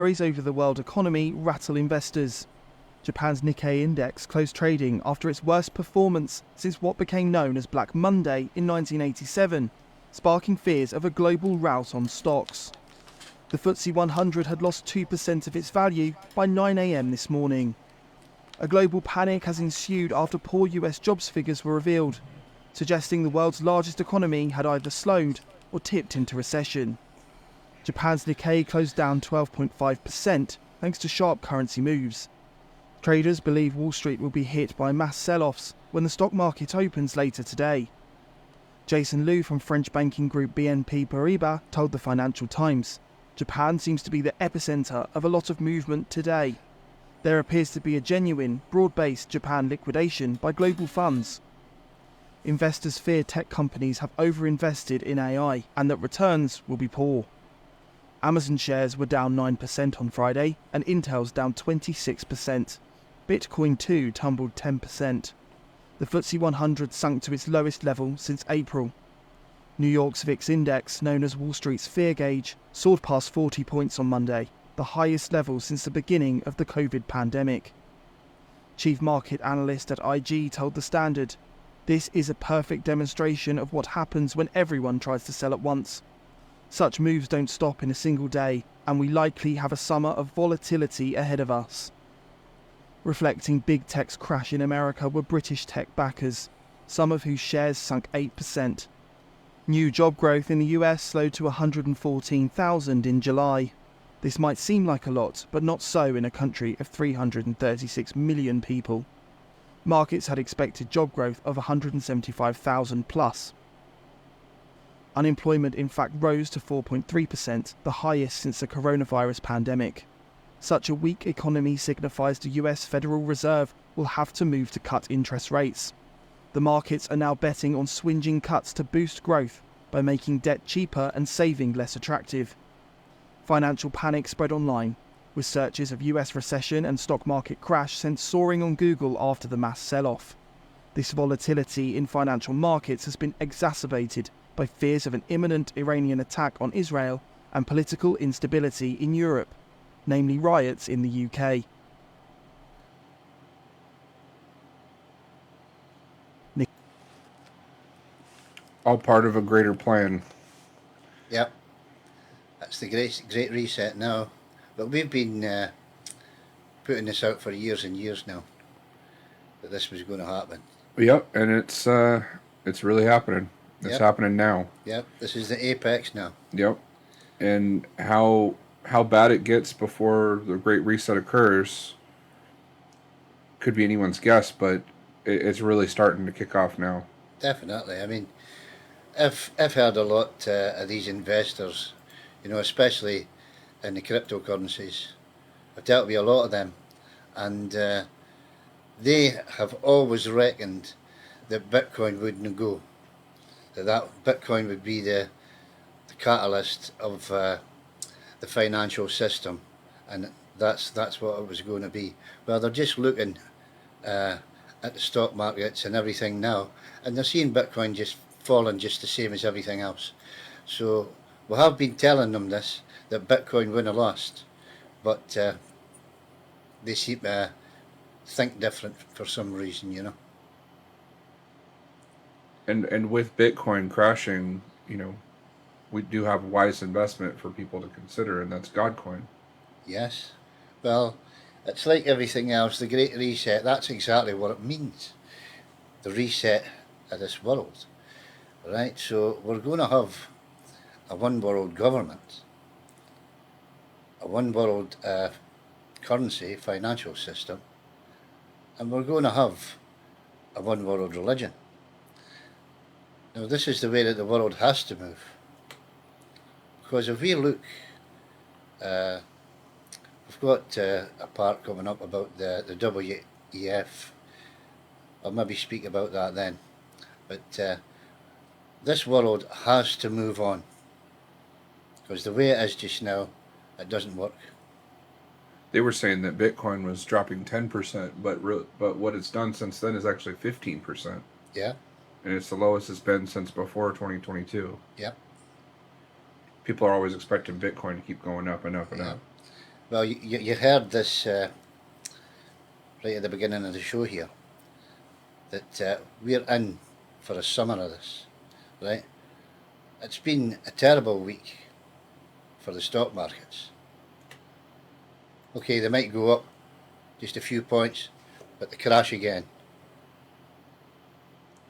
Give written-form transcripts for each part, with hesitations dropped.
Worries over the world economy rattle investors. Japan's Nikkei index closed trading after its worst performance since what became known as Black Monday in 1987, sparking fears of a global rout on stocks. The FTSE 100 had lost 2% of its value by 9 a.m. this morning. A global panic has ensued after poor US jobs figures were revealed, suggesting the world's largest economy had either slowed or tipped into recession. Japan's Nikkei closed down 12.5% thanks to sharp currency moves. Traders believe Wall Street will be hit by mass sell-offs when the stock market opens later today. Jason Liu from French banking group BNP Paribas told the Financial Times, Japan seems to be the epicenter of a lot of movement today. There appears to be a genuine, broad-based Japan liquidation by global funds. Investors fear tech companies have overinvested in AI and that returns will be poor. Amazon shares were down 9% on Friday and Intel's down 26%. Bitcoin too tumbled 10%. The FTSE 100 sunk to its lowest level since April. New York's VIX index, known as Wall Street's fear gauge, soared past 40 points on Monday, the highest level since the beginning of the COVID pandemic. Chief market analyst at IG told The Standard, "This is a perfect demonstration of what happens when everyone tries to sell at once. Such moves don't stop in a single day, and we likely have a summer of volatility ahead of us." Reflecting big tech's crash in America were British tech backers, some of whose shares sunk 8%. New job growth in the US slowed to 114,000 in July. This might seem like a lot, but not so in a country of 336 million people. Markets had expected job growth of 175,000 plus. Unemployment in fact rose to 4.3%, the highest since the coronavirus pandemic. Such a weak economy signifies the US Federal Reserve will have to move to cut interest rates. The markets are now betting on swinging cuts to boost growth by making debt cheaper and saving less attractive. Financial panic spread online, with searches of US recession and stock market crash sent soaring on Google after the mass sell-off. This volatility in financial markets has been exacerbated by fears of an imminent Iranian attack on Israel and political instability in Europe, namely riots in the UK. All part of a greater plan. Yep, that's the great reset now. But we've been putting this out for years and years now, that this was going to happen. Yep, and it's really happening. It's happening now. Yep, this is the apex now. Yep, and how bad it gets before the Great Reset occurs could be anyone's guess, but it's really starting to kick off now. Definitely. I mean, I've heard a lot of these investors, especially in the cryptocurrencies. I've dealt with a lot of them, and they have always reckoned that Bitcoin wouldn't go. That Bitcoin would be the catalyst of the financial system, and that's what it was going to be. Well, they're just looking at the stock markets and everything now, and they're seeing Bitcoin just falling just the same as everything else. So we have been telling them this, that Bitcoin wouldn't last, but they seem to think different for some reason, And with Bitcoin crashing, we do have a wise investment for people to consider, and that's Godcoin. Yes. Well, it's like everything else, the Great Reset, that's exactly what it means. The reset of this world. Right? So we're going to have a one world government, a one world currency, financial system, and we're going to have a one world religion. Now, this is the way that the world has to move. Because if we look, we've got a part coming up about the WEF. I'll maybe speak about that then. But this world has to move on. Because the way it is just now, it doesn't work. They were saying that Bitcoin was dropping 10%, but what it's done since then is actually 15%. Yeah. And it's the lowest it's been since before 2022. Yep. People are always expecting Bitcoin to keep going up and up and up. Well, you heard this right at the beginning of the show here, that we're in for a summer of this, right? It's been a terrible week for the stock markets. Okay, they might go up just a few points, but they crash again.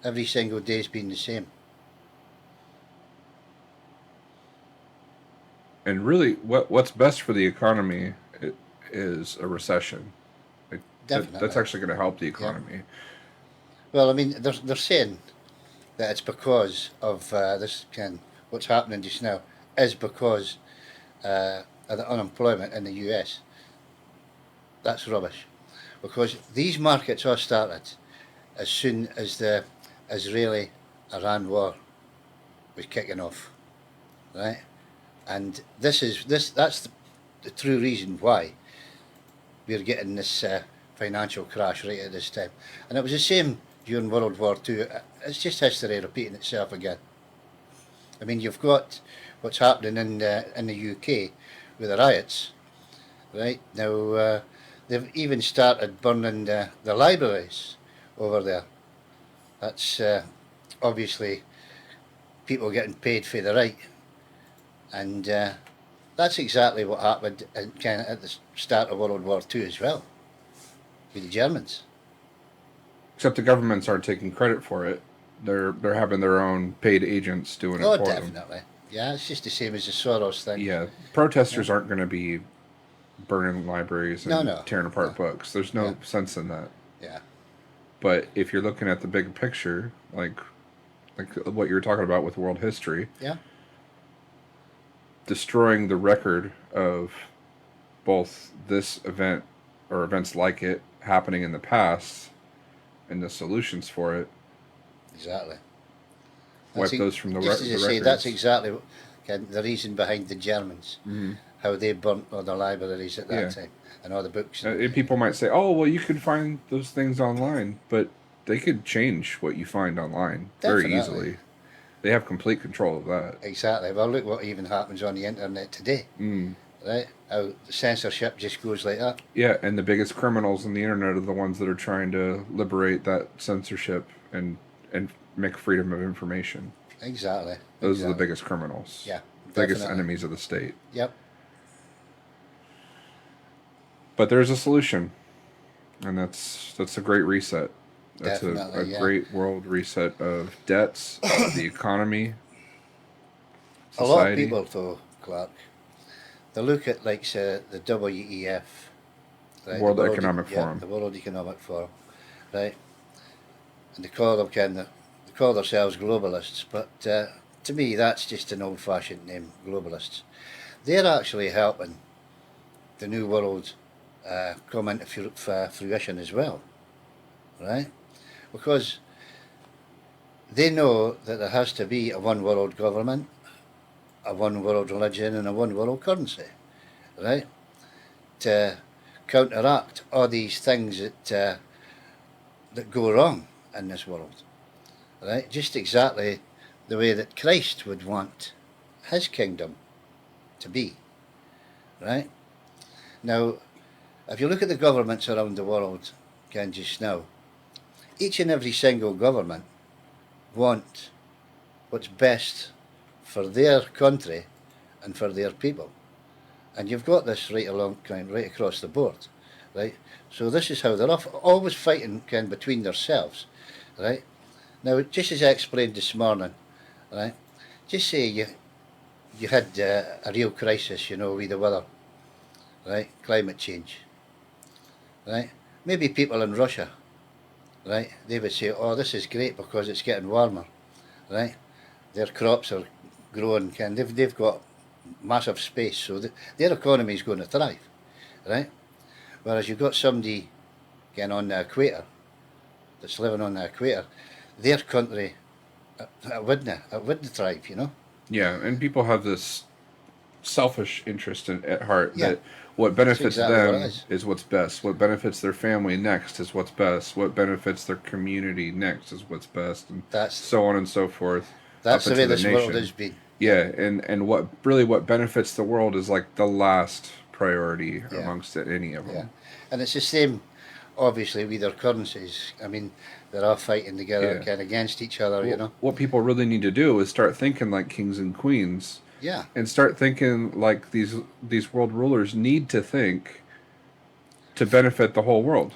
Every single day's been the same. And really, what's best for the economy is a recession. Like, Definitely. that's actually going to help the Yeah. economy. Well, I mean, they're saying that it's because of what's happening just now is because of the unemployment in the US. That's rubbish, because these markets all started as soon as the Israeli-Iran war was kicking off, right? And that's the true reason why we're getting this financial crash right at this time. And it was the same during World War II. It's just history repeating itself again. I mean, you've got what's happening in the UK with the riots, right? Now, they've even started burning the libraries over there. That's obviously people getting paid for the right. And that's exactly what happened at the start of World War II as well, with the Germans. Except the governments aren't taking credit for it. They're having their own paid agents doing it Oh, for definitely. Yeah, it's just the same as the Soros them. thing. Yeah, protesters aren't going to be burning libraries and No. tearing apart books. There's no Yeah. sense in that. Yeah. But if you're looking at the big picture, like what you were talking about with world history, Yeah. destroying the record of both this event or events like it happening in the past and the solutions for it, Exactly. wipe those from the Just as you say, records. that's exactly the reason behind the Germans, Mm-hmm. how they burnt all the libraries at that Yeah. time and all the books. And people might say, "Oh, well, you could find those things online," but they could change what you find online very Definitely. easily. They have complete control of that. Exactly. Well, look what even happens on the internet today, right? How the censorship just goes like that. Yeah, and the biggest criminals on the internet are the ones that are trying to liberate that censorship and make freedom of information. Exactly. Those are the biggest criminals. Yeah, biggest definitely. enemies of the state. Yep. But there's a solution, and that's a great reset. That's a Definitely, yeah. great world reset of debts, of the economy, A lot of society. people, though, Clark, they look at like say, the WEF, right? World the Economic Forum. The World Economic Forum, right? And they call them they call themselves globalists, but to me that's just an old-fashioned name, globalists. They're actually helping the new world come into fruition as well, right? Because they know that there has to be a one world government, a one world religion, and a one world currency, right? To counteract all these things that go wrong in this world, right? Just exactly the way that Christ would want his kingdom to be, right? Now, if you look at the governments around the world, Ken, just now, each and every single government want what's best for their country and for their people. And you've got this right across the board, right? So this is how they're always fighting, Ken, between themselves, right? Now, just as I explained this morning, right? Just say you had a real crisis, with the weather, right? Climate change, right? Maybe people in Russia, right? They would say, "Oh, this is great because it's getting warmer," right? Their crops are growing, and they've got massive space, so their economy is going to thrive, right? Whereas you've got somebody getting on the equator, that's living on the equator, their country it wouldn't thrive, Yeah, and people have this selfish interest at heart Yeah. that what benefits exactly what them it is. is what's best. What benefits their family next is what's best. What benefits their community next is what's best, and That's so on and so forth. that's up the way into this the world nation. has been. Yeah, and what benefits the world is like the last priority Yeah. amongst any of Yeah, them. and it's the same, obviously, with their currencies. I mean, they're all fighting together, Yeah. kind of against each other. You know. What people really need to do is start thinking like kings and queens, Yeah. and start thinking like these world rulers need to think to benefit the whole world,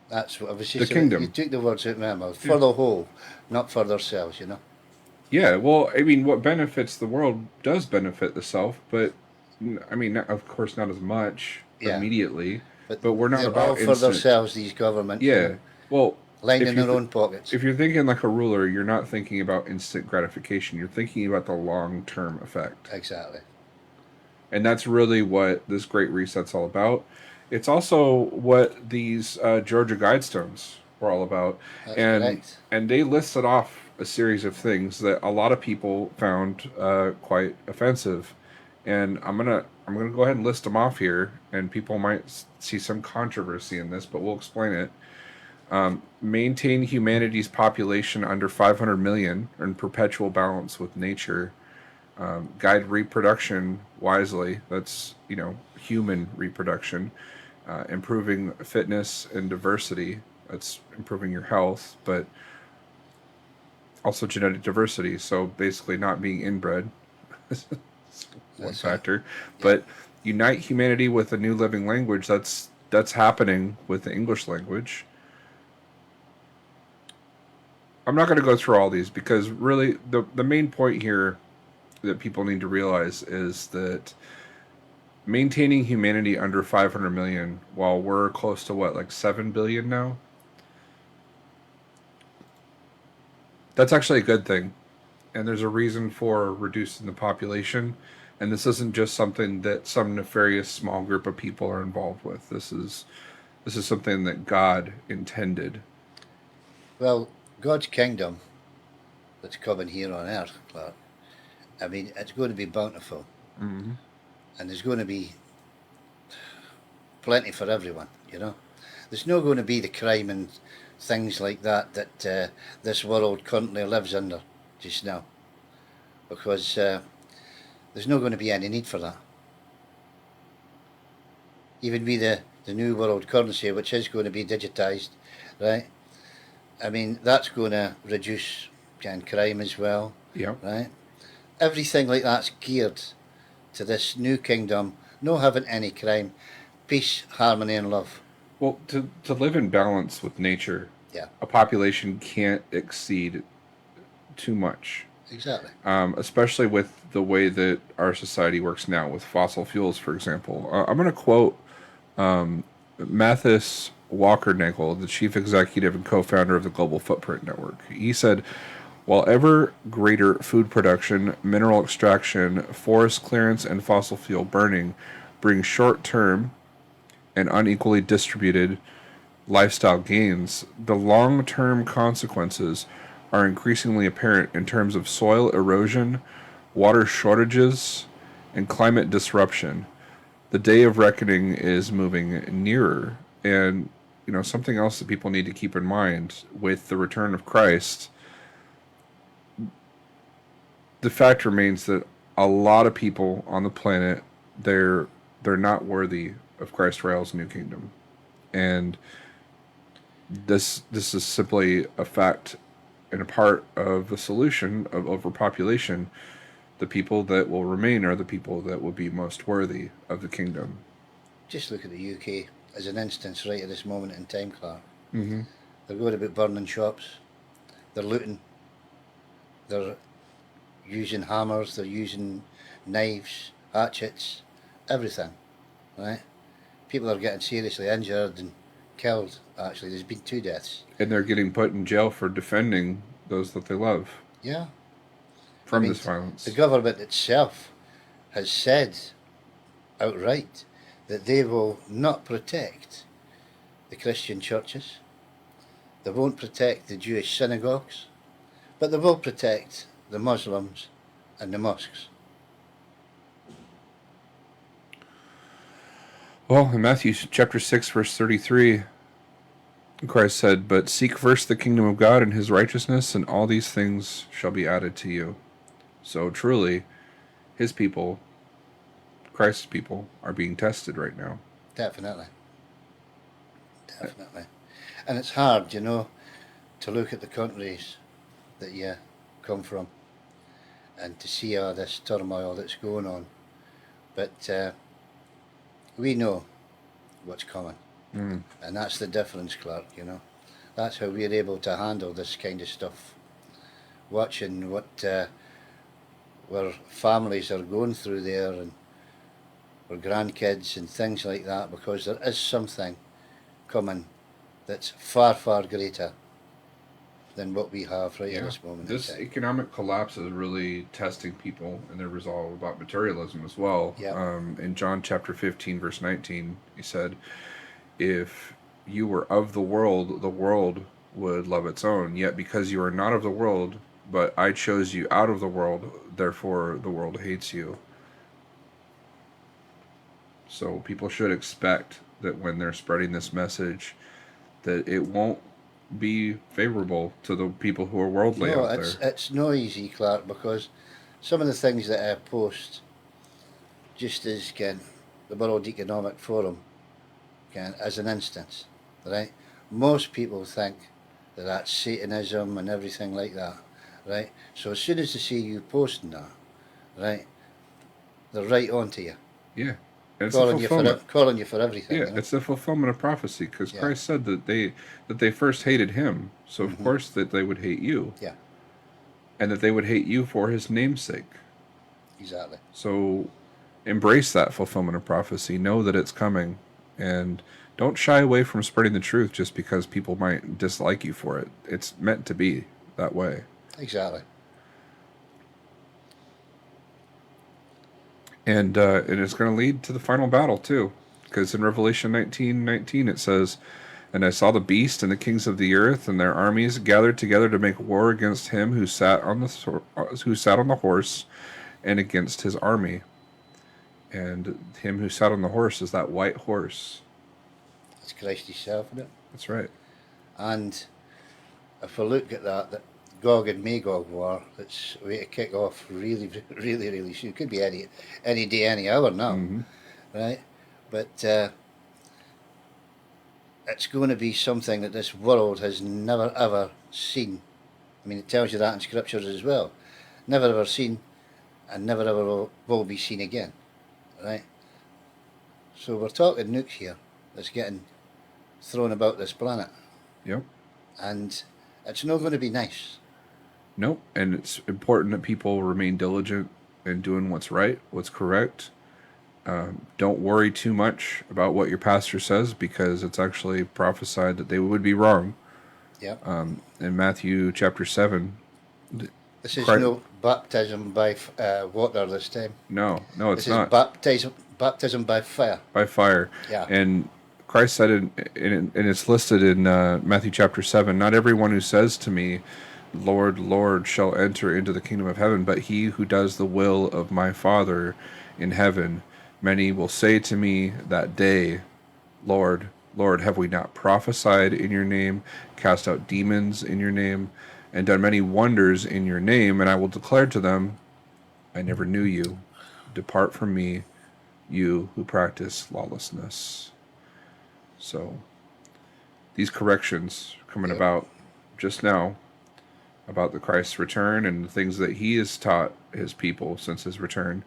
That's what I was the just. You kingdom. took the words out of my mouth. For the whole, not for themselves. You know. Yeah, well, I mean, what benefits the world does benefit the self, but I mean, of course, not as much Yeah. immediately. But But we're not they're all about for instant. themselves. These governments. You Yeah, know, well, lining if you their own pockets. if you're thinking like a ruler, you're not thinking about instant gratification. You're thinking about the long term effect. Exactly. And that's really what this Great Reset's all about. It's also what these Georgia Guidestones were all about, That's and correct. they listed off a series of things that a lot of people found quite offensive, and I'm gonna go ahead and list them off here, and people might see some controversy in this, but we'll explain it. Maintain humanity's population under 500 million in perpetual balance with nature. Guide reproduction wisely. That's, human reproduction. Improving fitness and diversity. That's improving your health, but also genetic diversity. So basically, not being inbred. One That's factor. Yeah. But unite humanity with a new living language. That's happening with the English language. I'm not going to go through all these because really the main point here that people need to realize is that maintaining humanity under 500 million while we're close to what, like 7 billion now, that's actually a good thing, and there's a reason for reducing the population, and this isn't just something that some nefarious small group of people are involved with. This is something that God intended. Well, God's kingdom that's coming here on earth, Clark. I mean, it's going to be bountiful, Mm-hmm. and there's going to be plenty for everyone. You know, there's not going to be the crime and things like that this world currently lives under just now, because there's not going to be any need for that. Even with the new world currency, which is going to be digitised, right? I mean, that's going to reduce crime as well, Yeah. right? Everything like that's geared to this new kingdom, no having any crime, peace, harmony, and love. Well, to live in balance with nature, Yeah, a population can't exceed too much. exactly. Especially with the way that our society works now with fossil fuels, for example. I'm going to quote Mathis Walker-Nagel, the chief executive and co-founder of the Global Footprint Network. He said, while ever greater food production, mineral extraction, forest clearance, and fossil fuel burning bring short-term and unequally distributed lifestyle gains, the long-term consequences are increasingly apparent in terms of soil erosion, water shortages, and climate disruption. The day of reckoning is moving nearer. And, something else that people need to keep in mind with the return of Christ, the fact remains that a lot of people on the planet, they're not worthy of Christ Rail's new kingdom. And this is simply a fact and a part of the solution of overpopulation. The people that will remain are the people that will be most worthy of the kingdom. Just look at the UK as an instance right at this moment in time, Clark. Mm-hmm. They're going about burning shops, they're looting, they're using hammers, they're using knives, hatchets, everything, right? People are getting seriously injured and killed, actually. There's been 2 deaths. And they're getting put in jail for defending those that they love Yeah. from this violence. The government itself has said outright that they will not protect the Christian churches, they won't protect the Jewish synagogues, but they will protect the Muslims and the mosques. Well, in Matthew chapter 6, verse 33, Christ said, "But seek first the kingdom of God and his righteousness, and all these things shall be added to you." So truly, his people Christ's people are being tested right now. Definitely. Definitely. And it's hard, you know, to look at the countries that you come from and to see all this turmoil that's going on. But we know what's coming. Mm. And that's the difference, Clark, you know. That's how we're able to handle this kind of stuff. Watching what where families are going through there and our grandkids and things like that, because there is something coming that's far, far greater than what we have right at this moment This in time. economic collapse is really testing people and their resolve about materialism as well. Yep. In John chapter 15, verse 19, he said, if you were of the world would love its own. Yet because you are not of the world, but I chose you out of the world, therefore the world hates you. So people should expect that when they're spreading this message, that it won't be favorable to the people who are worldly No, out it's there. it's no easy, Clark, because some of the things that I post, just as can the World Economic Forum can, as an instance, right? Most people think that that's Satanism and everything like that, right? So as soon as they see you posting that, right, they're right onto you, Yeah. And it's a fulfillment. calling you for everything. Yeah, You know? it's the fulfillment of prophecy because Yeah. Christ said that they first hated him, so of Mhm. course that they would hate you. Yeah. And that they would hate you for his name's sake. Exactly. So embrace that fulfillment of prophecy. Know that it's coming, and don't shy away from spreading the truth just because people might dislike you for it. It's meant to be that way. Exactly. And it's going to lead to the final battle too, because in Revelation 19:19 it says, "And I saw the beast and the kings of the earth and their armies gathered together to make war against him who sat on the horse, and against his army." And him who sat on the horse is that white horse. It's Christ Himself, isn't it? That's right. And if we look at that Gog and Magog war, that's way to kick off really, really, really soon. It could be any day, any hour now, Mm-hmm. right? But it's going to be something that this world has never ever seen. I mean, it tells you that in scriptures as well. Never ever seen, and never ever will be seen again, right? So we're talking nukes here that's getting thrown about this planet, Yep. and it's not going to be nice. Nope. And it's important that people remain diligent in doing what's right, what's correct. Don't worry too much about what your pastor says because it's actually prophesied that they would be wrong. Yep. In Matthew chapter 7. This is Christ, no baptism by water this time. no, it's This not. is baptism by fire. By fire. Yeah. And Christ said, and it's listed in Matthew chapter 7, not everyone who says to me, Lord, Lord, shall enter into the kingdom of heaven, but he who does the will of my Father in heaven. Many will say to me that day, Lord, Lord, have we not prophesied in your name, cast out demons in your name, and done many wonders in your name? And I will declare to them, I never knew you. Depart from me, you who practice lawlessness. So, these corrections coming Yep. about just now about the Christ's return and the things that he has taught his people since his return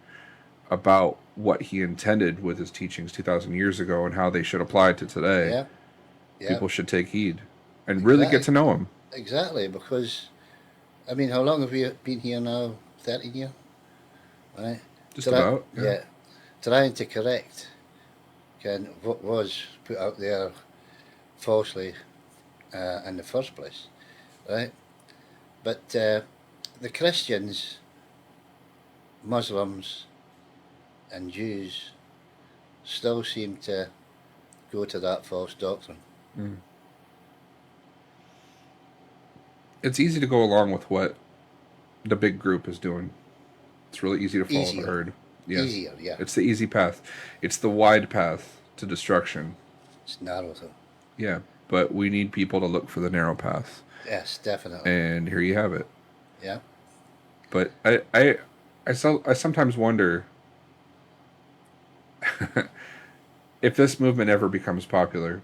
about what he intended with his teachings 2,000 years ago and how they should apply to today. Yeah. Yeah. People should take heed and really get to know him. Exactly, because I mean, how long have we been here now? 13 years, right? Just about. Yeah. Trying to correct what was put out there falsely in the first place, right? But the Christians, Muslims, and Jews still seem to go to that false doctrine. Mm. It's easy to go along with what the big group is doing. It's really easy to follow the herd. Yes. Easier, yeah. It's the easy path. It's the wide path to destruction. It's narrow though. Yeah, but we need people to look for the narrow path. Yes, definitely. And here you have it. Yeah. But I sometimes wonder if this movement ever becomes popular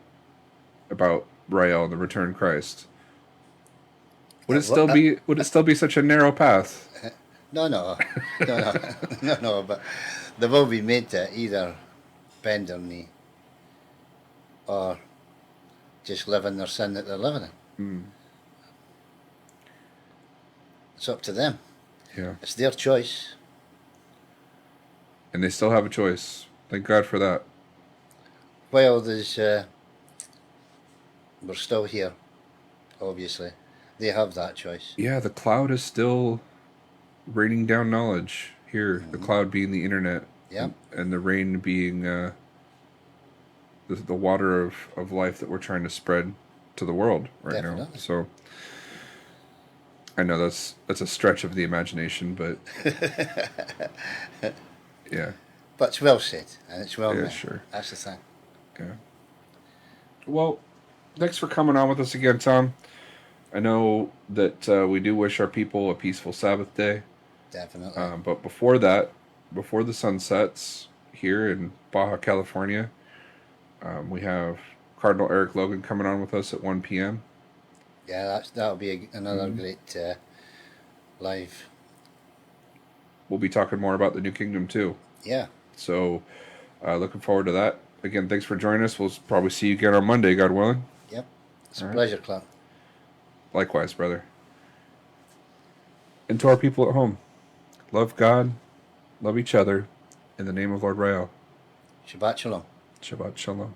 about Rael and the returned Christ, would it still be such a narrow path? No, no, no, no, no, no. But they will be made to either bend their knee or just live in their sin that they're living in. Mm, It's up to them. yeah. It's their choice. And they still have a choice. Thank God for that. While we're still here, obviously, they have that choice. Yeah, the cloud is still raining down knowledge here. The cloud being the internet. Yeah. And the rain being the water of life that we're trying to spread to the world right now. Definitely. So I know that's a stretch of the imagination, but yeah. But it's well said, and it's well Yeah, meant. sure. That's the thing. Yeah. Well, thanks for coming on with us again, Tom. I know that we do wish our people a peaceful Sabbath day. Definitely. But before that, before the sun sets here in Baja California, we have Cardinal Eric Logan coming on with us at 1 p.m. Yeah, that'll be another great live. We'll be talking more about the New Kingdom too. Yeah. So looking forward to that. Again, thanks for joining us. We'll probably see you again on Monday, God willing. Yep. It's All a right. pleasure, Clark. Likewise, brother. And to our people at home, love God, love each other, in the name of Lord Rael. Shabbat Shalom. Shabbat Shalom.